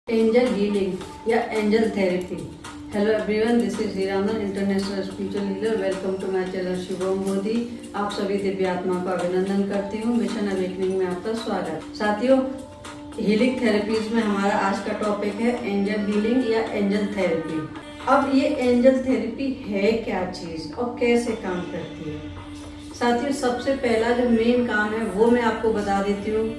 Angel healing या angel therapy. Hello everyone, this is Hiranand, international spiritual healer. Welcome to my channel Shivam Modi. आप सभी दिव्य आत्मा का अभिनंदन करती हूँ। मिशन अवेकनिंग में आपका स्वागत। साथियों, हीलिंग थेरेपीज में हमारा आज का टॉपिक है एंजल हीलिंग या एंजल थेरेपी। अब ये एंजल थेरेपी है क्या चीज और कैसे काम करती है? साथियों, सबसे पहला जो मेन काम है वो मैं आपको बता देती हूँ।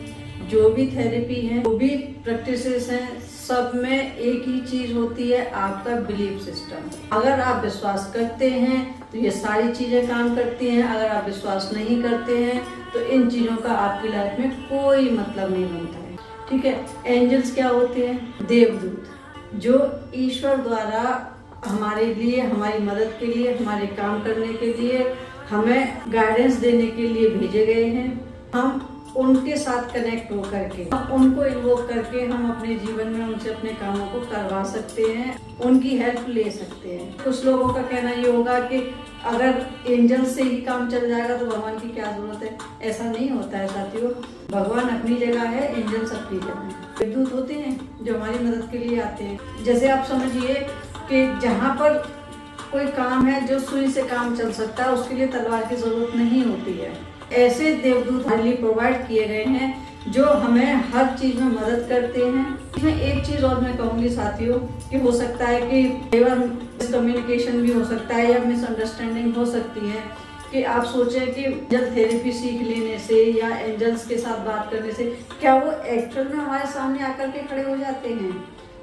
जो भी थेरेपी है, जो भी प्रैक्टिसेस हैं, सब में एक ही चीज होती है, आपका बिलीफ सिस्टम। अगर आप विश्वास करते हैं तो ये सारी चीजें काम करती हैं। अगर आप विश्वास नहीं करते हैं तो इन चीजों का आपकी लाइफ में कोई मतलब नहीं बनता है। ठीक है। एंजल्स क्या होते हैं? देवदूत, जो ईश्वर द्वारा हमारे लिए, हमारी मदद के लिए, हमारे काम करने के लिए, हमें गाइडेंस देने के लिए भेजे गए हैं। हम उनके साथ कनेक्ट होकर के, उनको इन्वोक करके हम अपने जीवन में उनसे अपने कामों को करवा सकते हैं, उनकी हेल्प ले सकते हैं। कुछ लोगों का कहना ये होगा कि अगर एंजल से ही काम चल जाएगा तो भगवान की क्या जरूरत है? ऐसा नहीं होता है साथियों। भगवान अपनी जगह है, एंजल्स अपनी जगह है। देवदूत होते हैं जो हमारी मदद के लिए आते हैं। जैसे आप समझिए कि जहाँ पर कोई काम है जो सुई से काम चल सकता है, उसके लिए तलवार की जरूरत नहीं होती है। ऐसे देवदूत हमारे लिए प्रोवाइड किए गए हैं जो हमें हर चीज में मदद करते हैं। इसमें एक चीज और मैं कहूंगी साथियों कि हो सकता है कि मिसकम्युनिकेशन भी हो सकता है या मिसअंडरस्टैंडिंग हो सकती है कि आप सोचें कि एंजल थेरेपी सीख लेने से या एंजल्स के साथ बात करने से क्या वो एक्चुअल में हमारे सामने आकर के खड़े हो जाते हैं?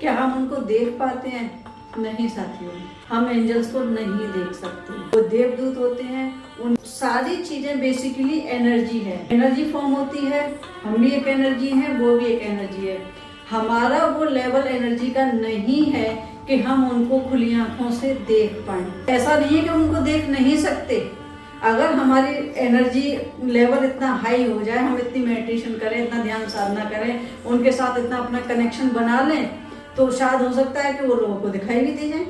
क्या हम उनको देख पाते हैं? नहीं साथियों, हम एंजल्स को नहीं देख सकते। वो देवदूत होते हैं। उन सारी चीजें बेसिकली एनर्जी है, एनर्जी फॉर्म होती है। हम भी एक एनर्जी है, वो भी एक एनर्जी है। हमारा वो लेवल एनर्जी का नहीं है कि हम उनको खुली आंखों से देख पाए। ऐसा नहीं है कि हम उनको देख नहीं सकते। अगर हमारी एनर्जी लेवल इतना हाई हो जाए, हम इतनी मेडिटेशन करें, इतना ध्यान साधना करें, उनके साथ इतना अपना कनेक्शन बना लें, तो शायद हो सकता है कि वो लोगों को दिखाई भी दे जाए।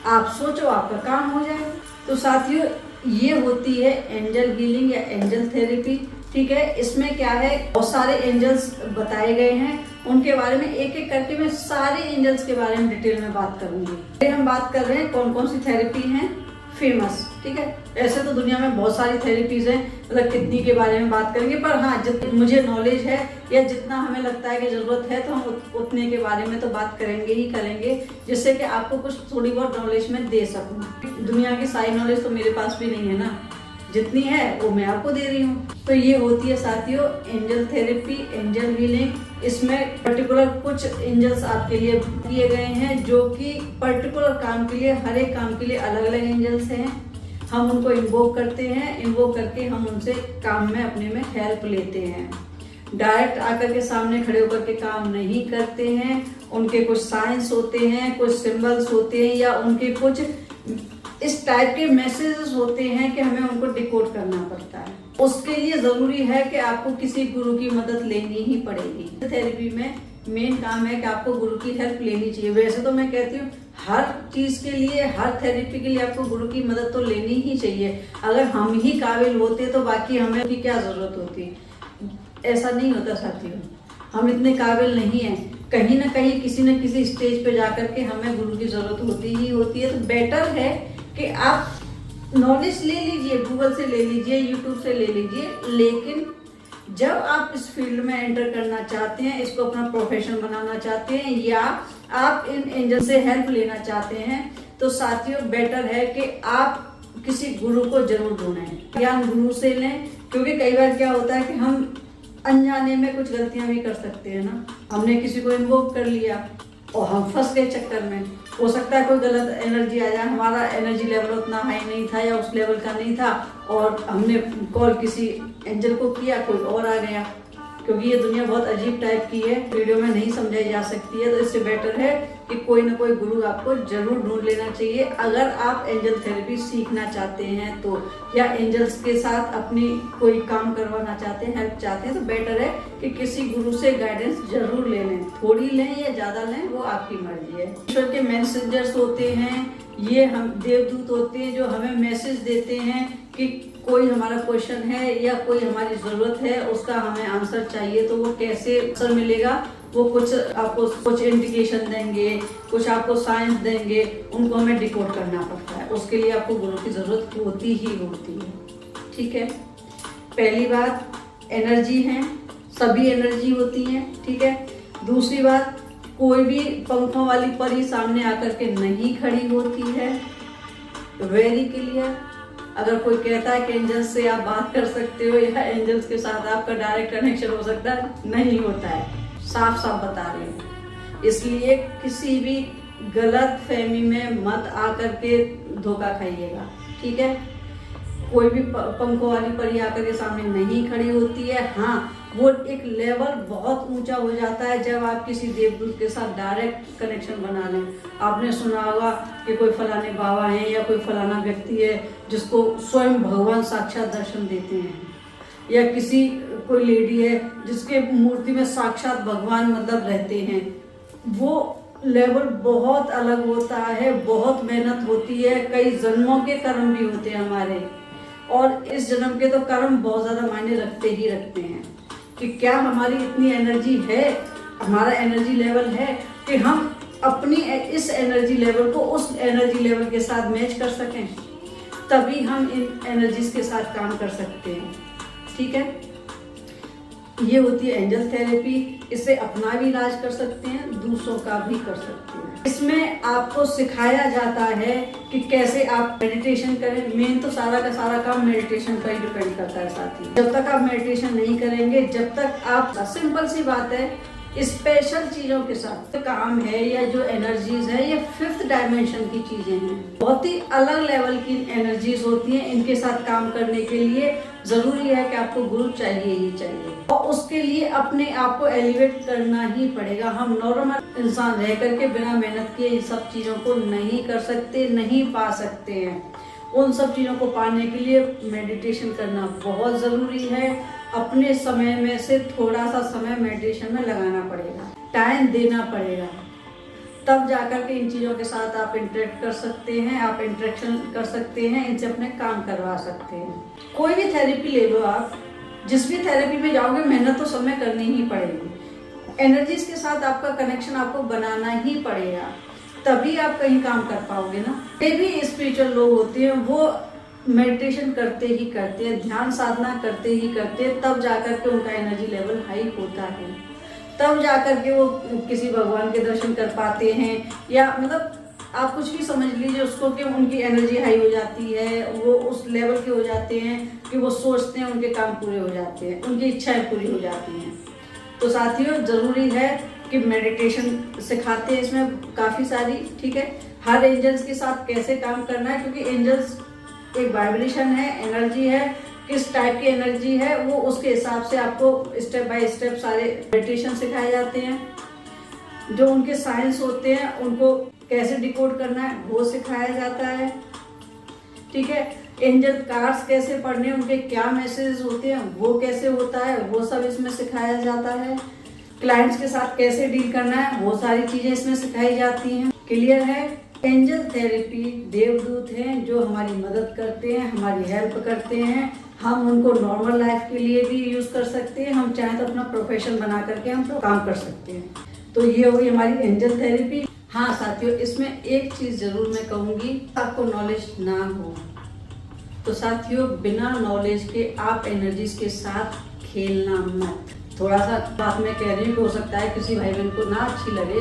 आप सोचो, आपका काम हो जाए। तो साथियों, ये होती है एंजल हीलिंग या एंजल थेरेपी। ठीक है। इसमें क्या है, बहुत सारे एंजल्स बताए गए हैं, उनके बारे में एक एक करके मैं सारे एंजल्स के बारे में डिटेल में बात करूंगी। हम बात कर रहे हैं कौन कौन सी थेरेपी है फेमस। ठीक है। ऐसे तो दुनिया में बहुत सारी थेरेपीज हैं, मतलब कितनी के बारे में बात करेंगे, पर हाँ, जितनी मुझे नॉलेज है या जितना हमें लगता है कि जरूरत है तो हम उतने के बारे में तो बात करेंगे ही करेंगे, जिससे कि आपको कुछ थोड़ी बहुत नॉलेज में दे सकूं। दुनिया की सारी नॉलेज तो मेरे पास भी नहीं है ना, जितनी है वो मैं आपको दे रही हूँ। तो ये होती है साथियों एंजल थेरेपी, एंजल हीलिंग। इसमें पर्टिकुलर कुछ एंजल्स आपके लिए दिए गए हैं जो कि पर्टिकुलर काम के लिए, हर एक काम के लिए अलग अलग एंजल्स हैं। हम उनको इन्वोक करते हैं, इन्वोक करके हम उनसे काम में अपने में हेल्प लेते हैं। डायरेक्ट आकर के सामने खड़े होकर के काम नहीं करते हैं। उनके कुछ साइंस होते हैं, कुछ सिंबल्स होते हैं, या उनके कुछ इस टाइप के मैसेजेस होते हैं कि हमें उनको डिकोड करना पड़ता है। उसके लिए जरूरी है कि आपको किसी गुरु की मदद लेनी ही पड़ेगी। थेरेपी में मेन काम है कि आपको गुरु की हेल्प लेनी चाहिए। वैसे तो मैं कहती हूँ हर चीज के लिए, हर थेरेपी के लिए आपको गुरु की मदद तो लेनी ही चाहिए। अगर हम ही काबिल होते तो बाकी हमें की क्या जरूरत होती? ऐसा नहीं होता साथियों, हम इतने काबिल नहीं हैं। कहीं ना कहीं किसी न किसी स्टेज पे जाकर के हमें गुरु की जरूरत होती ही होती है। तो बेटर है कि आप नॉलेज ले लीजिए, गूगल से ले लीजिए, यूट्यूब से ले लीजिए, लेकिन जब आप इस फील्ड में एंटर करना चाहते हैं, इसको अपना प्रोफेशन बनाना चाहते हैं, या आप इन एंजल से हेल्प लेना चाहते हैं, तो साथियों बेटर है कि आप किसी गुरु को जरूर ढूंढें, ज्ञान गुरु से लें। क्योंकि कई बार क्या होता है कि हम अनजाने में कुछ गलतियां भी कर सकते हैं ना। हमने किसी को इन्वोक कर लिया और हम फंस गए चक्कर में। हो सकता है कोई गलत एनर्जी आ जाए, हमारा एनर्जी लेवल उतना हाई नहीं था या उस लेवल का नहीं था, और हमने कॉल किसी एंजल को किया, कोई और आ गया। क्योंकि ये दुनिया बहुत अजीब टाइप की है, वीडियो में नहीं समझाई जा सकती है। तो इससे बेटर है कि कोई ना कोई गुरु आपको जरूर ढूंढ लेना चाहिए अगर आप एंजल थेरेपी सीखना चाहते हैं तो, या एंजल्स के साथ अपनी कोई काम करवाना चाहते हैं, हेल्प चाहते हैं, तो बेटर है कि किसी गुरु से गाइडेंस जरूर ले लें। थोड़ी लें या ज्यादा लें, वो आपकी मर्जी है। ईश्वर के मैसेंजर्स होते हैं, ये हम देवदूत होते हैं जो हमें मैसेज देते हैं कि कोई हमारा क्वेश्चन है या कोई हमारी ज़रूरत है, उसका हमें आंसर चाहिए, तो वो कैसे आंसर मिलेगा, वो कुछ आपको कुछ इंडिकेशन देंगे, कुछ आपको साइंस देंगे, उनको हमें डिकोड करना पड़ता है। उसके लिए आपको गुरु की ज़रूरत होती ही होती है। ठीक है, पहली बात एनर्जी है, सभी एनर्जी होती है। ठीक है, दूसरी बात कोई भी पंखों वाली परी सामने आकर के नहीं खड़ी होती है। Very clear. अगर कोई कहता है कि एंजल्स से आप बात कर सकते हो या एंजल्स के साथ आपका डायरेक्ट कनेक्शन हो सकता है, नहीं होता है, साफ साफ बता रही हूँ। इसलिए किसी भी गलत फहमी में मत आकर के धोखा खाइएगा। ठीक है, कोई भी पंखों वाली परी आकर के सामने नहीं खड़ी होती है। हाँ, वो एक लेवल बहुत ऊंचा हो जाता है जब आप किसी देवदूत के साथ डायरेक्ट कनेक्शन बना लें। आपने सुना होगा कि कोई फलाने बाबा हैं या कोई फलाना व्यक्ति है जिसको स्वयं भगवान साक्षात दर्शन देते हैं, या किसी कोई लेडी है जिसके मूर्ति में साक्षात भगवान मतलब रहते हैं। वो लेवल बहुत अलग होता है, बहुत मेहनत होती है, कई जन्मों के कर्म भी होते हैं हमारे, और इस जन्म के तो कर्म बहुत ज्यादा मायने रखते ही रखते हैं कि क्या हमारी इतनी एनर्जी है, हमारा एनर्जी लेवल है कि हम अपनी इस एनर्जी लेवल को उस एनर्जी लेवल के साथ मैच कर सकें, तभी हम इन एनर्जीज के साथ काम कर सकते हैं। ठीक है, ये होती है एंजल थेरेपी। इससे अपना भी इलाज कर सकते हैं, दूसरों का भी कर सकते हैं। इसमें आपको सिखाया जाता है कि कैसे आप मेडिटेशन करें। मेन तो सारा का सारा काम मेडिटेशन पर ही डिपेंड करता है साथी। जब तक आप मेडिटेशन नहीं करेंगे, जब तक आप, सिंपल सी बात है, स्पेशल चीजों के साथ तो काम है या जो एनर्जीज है, ये 5th डायमेंशन की चीजें हैं, बहुत ही अलग लेवल की एनर्जीज होती हैं। इनके साथ काम करने के लिए जरूरी है कि आपको गुरु चाहिए ही चाहिए, और उसके लिए अपने आप को एलिवेट करना ही पड़ेगा। हम नॉर्मल इंसान रह करके बिना मेहनत किए इन सब चीजों को नहीं कर सकते, नहीं पा सकते हैं। उन सब चीजों को पाने के लिए मेडिटेशन करना बहुत जरूरी है। अपने समय में से थोड़ा सा समय मेडिटेशन में लगाना पड़ेगा, टाइम देना पड़ेगा, तब जाकर के इन चीजों के साथ आप इंटरेक्ट कर सकते हैं, आप इंटरेक्शन कर सकते हैं, इनसे अपने काम करवा सकते हैं। कोई भी थेरेपी ले लो आप, जिस भी थेरेपी में जाओगे मेहनत तो समय करनी ही पड़ेगी। एनर्जीज के साथ आपका कनेक्शन आपको बनाना ही पड़ेगा, तभी आप कहीं काम कर पाओगे ना। ये भी स्पिरिचुअल लोग होते हैं, वो मेडिटेशन करते ही करते हैं, ध्यान साधना करते ही करते हैं, तब जाकर के उनका एनर्जी लेवल हाई होता है, तब जाकर के वो किसी भगवान के दर्शन कर पाते हैं, या मतलब आप कुछ भी समझ लीजिए उसको कि उनकी एनर्जी हाई हो जाती है, वो उस लेवल के हो जाते हैं कि वो सोचते हैं उनके काम पूरे हो जाते हैं, उनकी इच्छाएं पूरी हो जाती हैं। तो साथियों, जरूरी है कि मेडिटेशन सिखाते हैं इसमें काफ़ी सारी। ठीक है, हर एंजल्स के साथ कैसे काम करना है, क्योंकि एंजल्स एक वाइब्रेशन है, एनर्जी है, किस टाइप की एनर्जी है वो उसके हिसाब से आपको स्टेप बाय स्टेप सारे मेडिटेशन सिखाए जाते हैं। जो उनके साइंस होते हैं उनको कैसे डिकोड करना है वो सिखाया जाता है। ठीक है, एंजल कार्ड्स कैसे पढ़ने, उनके क्या मैसेज होते हैं वो कैसे होता है, वो सब इसमें सिखाया जाता है। क्लाइंट्स के साथ कैसे डील करना है वो सारी चीजें इसमें सिखाई जाती हैं। क्लियर है? एंजल थेरेपी देवदूत हैं जो हमारी मदद करते हैं, हमारी हेल्प करते हैं। हम उनको नॉर्मल लाइफ के लिए भी यूज कर सकते हैं, हम चाहें तो अपना प्रोफेशन बना करके हम तो काम कर सकते हैं। तो ये होगी हमारी एंजल थेरेपी। हाँ साथियों, इसमें एक चीज जरूर मैं कहूंगी, आपको नॉलेज ना हो तो साथियों बिना नॉलेज के आप एनर्जीज के साथ खेलना मत। थोड़ा सा बात मैं कह रही हूँ, हो सकता है किसी भाई बहन को ना अच्छी लगे,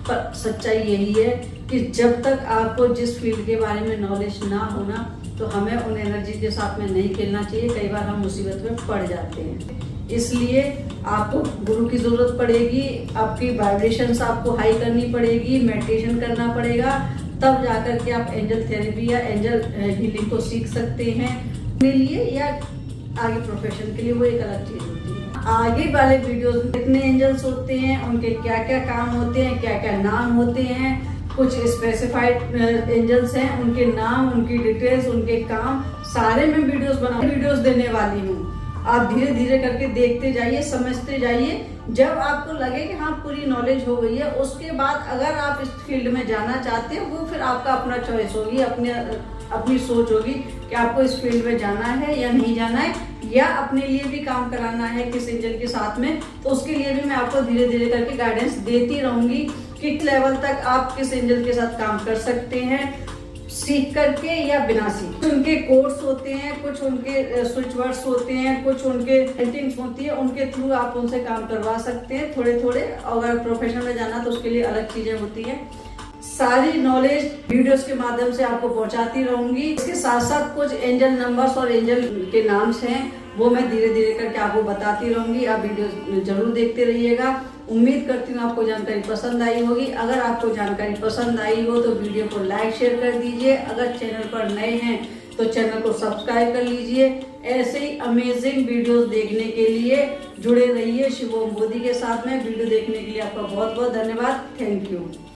पर सच्चाई यही है कि जब तक आपको जिस फील्ड के बारे में नॉलेज ना होना तो हमें उन एनर्जी के साथ में नहीं खेलना चाहिए। कई बार हम मुसीबत में पड़ जाते हैं, इसलिए आपको गुरु की जरूरत पड़ेगी, आपकी वाइब्रेशंस आपको हाई करनी पड़ेगी, मेडिटेशन करना पड़ेगा, तब जाकर के आप एंजल थेरेपी या एंजल हीलिंग को सीख सकते हैं अपने लिए या आगे प्रोफेशन के लिए। वो एक अलग चीज होती है। आगे वाले वीडियोस में कितने एंजल्स होते हैं, उनके क्या क्या काम होते हैं, क्या क्या नाम होते हैं, कुछ स्पेसिफाइड एंजल्स हैं, उनके नाम, उनकी डिटेल्स, उनके काम सारे मैं वीडियोस देने वाली हूँ। आप धीरे धीरे करके देखते जाइए, समझते जाइए। जब आपको लगे कि हाँ पूरी नॉलेज हो गई है, उसके बाद अगर आप इस फील्ड में जाना चाहते हो वो फिर आपका अपना चॉइस होगी, अपनी सोच होगी कि आपको इस फील्ड में जाना है या नहीं जाना है, या अपने लिए भी काम कराना है किस एंजल के साथ में, तो उसके लिए भी मैं आपको धीरे धीरे करके गाइडेंस देती रहूंगी कि किस लेवल तक आप किस एंजल के साथ काम कर सकते हैं, सीख करके या बिना सीख। कुछ उनके कोर्स होते हैं, कुछ उनके स्विच वर्ड्स होते हैं, कुछ उनके पेंटिंग्स होती है, उनके थ्रू आप उनसे काम करवा सकते हैं थोड़े थोड़े। अगर प्रोफेशन में जाना तो उसके लिए अलग चीजें होती हैं। सारी नॉलेज वीडियोस के माध्यम से आपको पहुंचाती रहूंगी। इसके साथ साथ कुछ एंजल नंबर्स और एंजल के नाम्स हैं, वो मैं धीरे धीरे करके आपको बताती रहूंगी। आप वीडियो जरूर देखते रहिएगा। उम्मीद करती हूँ आपको जानकारी पसंद आई होगी। अगर आपको जानकारी पसंद आई हो तो वीडियो को लाइक शेयर कर दीजिए। अगर चैनल पर नए हैं तो चैनल को सब्सक्राइब कर लीजिए। ऐसे ही अमेजिंग वीडियोस देखने के लिए जुड़े रहिए शिवोम बोधी के साथ में। वीडियो देखने के लिए आपका बहुत बहुत धन्यवाद। Thank you.